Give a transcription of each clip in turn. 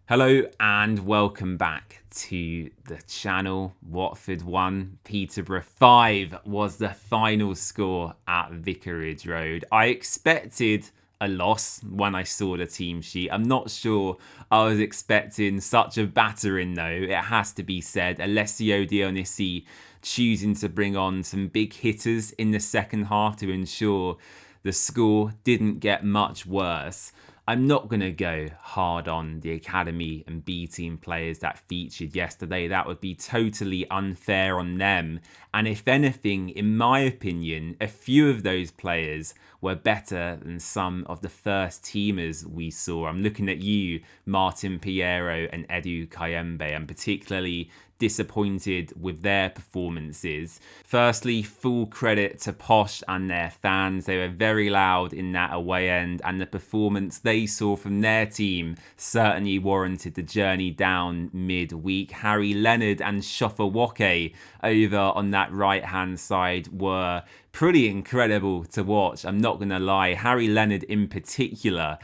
Hello and welcome back to the channel. Watford 1, Peterborough 5 was the final score at Vicarage Road. I expected a loss when I saw the team sheet. I'm not sure I was expecting such a battering though, it has to be said. Alessio Dionisi choosing to bring on some big hitters in the second half to ensure the score didn't get much worse. I'm not going to go hard on the academy and B team players that featured yesterday. That would be totally unfair on them. And if anything, in my opinion, a few of those players were better than some of the first teamers we saw. I'm looking at you, Martin Piero and Edu Kayembe. I'm particularly disappointed with their performances. Firstly, full credit to Posh and their fans. They were very loud in that away end, and the performance they saw from their team certainly warranted the journey down midweek. Harry Leonard and Shofawoke over on that right hand side were pretty incredible to watch. I'm not going to lie. Harry Leonard in particular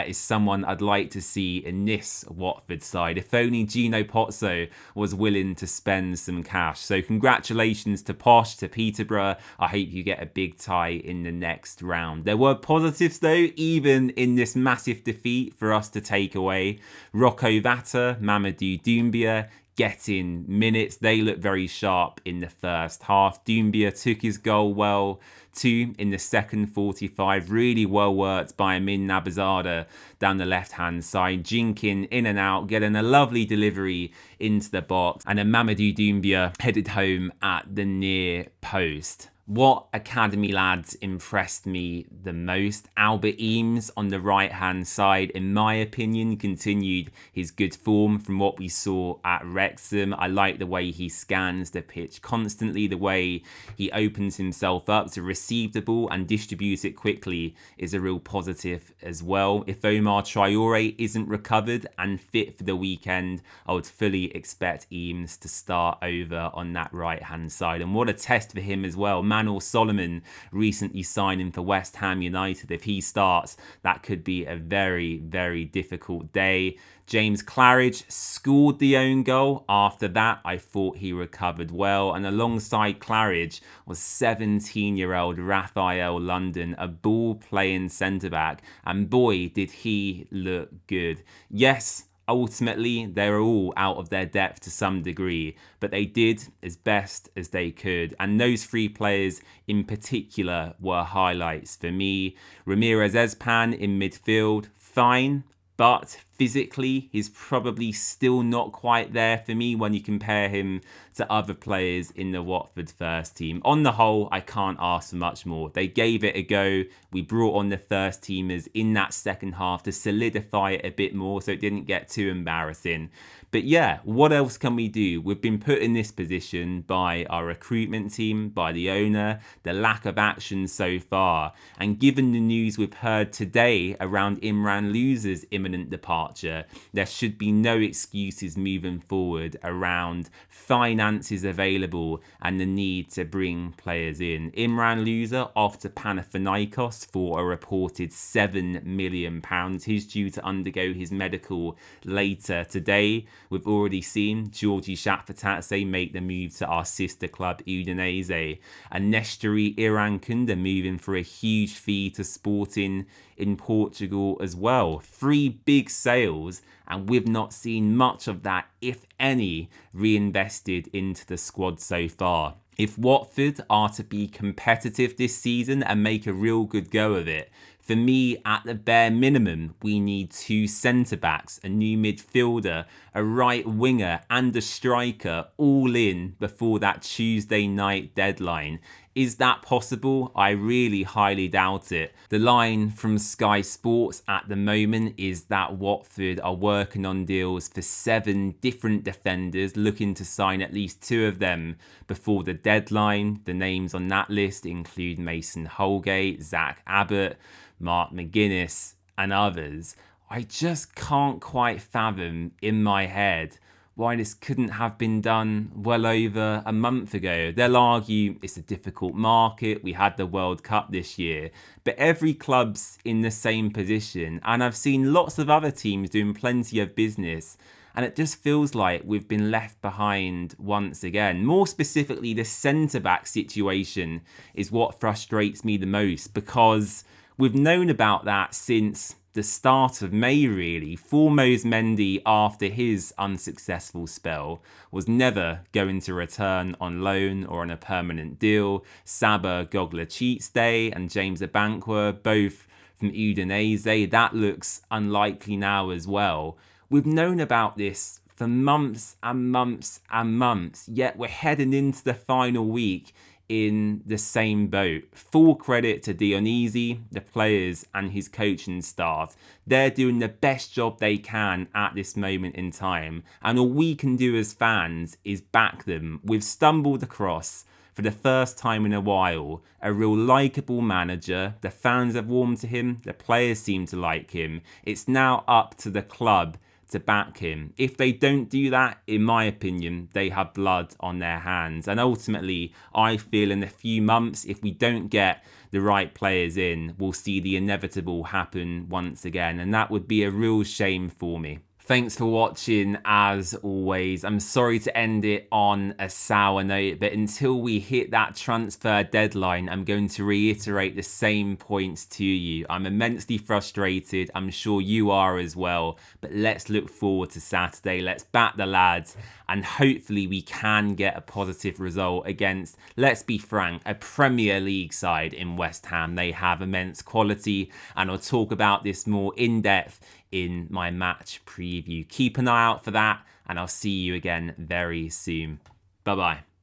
is someone I'd like to see in this Watford side. If only Gino Pozzo was willing to spend some cash. So congratulations to Posh, to Peterborough. I hope you get a big tie in the next round. There were positives though, even in this massive defeat for us to take away. Rocco Vata, Mamadou Doumbia, getting minutes. They look very sharp in the first half. Doumbia took his goal well too in the second 45. Really well worked by Amin Nabazada down the left-hand side. Jinkin in and out, getting a lovely delivery into the box. And then Mamadou Doumbia headed home at the near post. What academy lads impressed me the most? Albert Eames on the right-hand side, in my opinion, continued his good form from what we saw at Wrexham. I like the way he scans the pitch constantly, the way he opens himself up to receive the ball and distribute it quickly is a real positive as well. If Omar Traore isn't recovered and fit for the weekend, I would fully expect Eames to start over on that right-hand side. And what a test for him as well. Manuel Solomon recently signing for West Ham United. If he starts, that could be a very, very difficult day. James Claridge scored the own goal. After that, I thought he recovered well. And alongside Claridge was 17-year-old Raphael London, a ball-playing centre-back. And boy, did he look good. Yes, ultimately, they were all out of their depth to some degree, but they did as best as they could. And those three players in particular were highlights for me. Ramirez Ezpan in midfield, fine, but physically, he's probably still not quite there for me when you compare him to other players in the Watford first team. On the whole, I can't ask for much more. They gave it a go. We brought on the first teamers in that second half to solidify it a bit more so it didn't get too embarrassing. But yeah, what else can we do? We've been put in this position by our recruitment team, by the owner, the lack of action so far. And given the news we've heard today around Imran Loser's imminent departure, there should be no excuses moving forward around finances available and the need to bring players in. Imran Loser off to Panathinaikos for a reported £7 million. He's due to undergo his medical later today. We've already seen Georgi Shakfatatse make the move to our sister club Udinese, and Nestory Irankunda moving for a huge fee to Sporting in Portugal as well. 3 big sales, and we've not seen much of that, if any, reinvested into the squad so far. If Watford are to be competitive this season and make a real good go of it, for me, at the bare minimum, we need 2 centre-backs, a new midfielder, a right winger and a striker all in before that Tuesday night deadline. Is that possible? I really highly doubt it. The line from Sky Sports at the moment is that Watford are working on deals for 7 different defenders, looking to sign at least 2 of them before the deadline. The names on that list include Mason Holgate, Zach Abbott, Mark McGuinness and others. I just can't quite fathom in my head why this couldn't have been done well over a month ago. They'll argue it's a difficult market, we had the World Cup this year, but every club's in the same position, and I've seen lots of other teams doing plenty of business, and it just feels like we've been left behind once again. More specifically, the centre-back situation is what frustrates me the most, because we've known about that since the start of May, really. Formos Mendy, after his unsuccessful spell, was never going to return on loan or on a permanent deal. Saba Gogla-Cheatstay and James Abankwah, both from Udinese, that looks unlikely now as well. We've known about this for months and months and months, yet we're heading into the final week in the same boat. Full credit to Dionisi, the players and his coaching staff. They're doing the best job they can at this moment in time, and all we can do as fans is back them. We've stumbled across, for the first time in a while, a real likeable manager. The fans have warmed to him, the players seem to like him. It's now up to the club to back him. If they don't do that, in my opinion, they have blood on their hands. And ultimately, I feel in a few months, if we don't get the right players in, we'll see the inevitable happen once again. And that would be a real shame for me. Thanks for watching, as always. I'm sorry to end it on a sour note, but until we hit that transfer deadline, I'm going to reiterate the same points to you. I'm immensely frustrated. I'm sure you are as well. But let's look forward to Saturday. Let's back the lads, and hopefully we can get a positive result against, let's be frank, a Premier League side in West Ham. They have immense quality, and I'll talk about this more in depth in my match preview. Keep an eye out for that, and I'll see you again very soon. Bye-bye.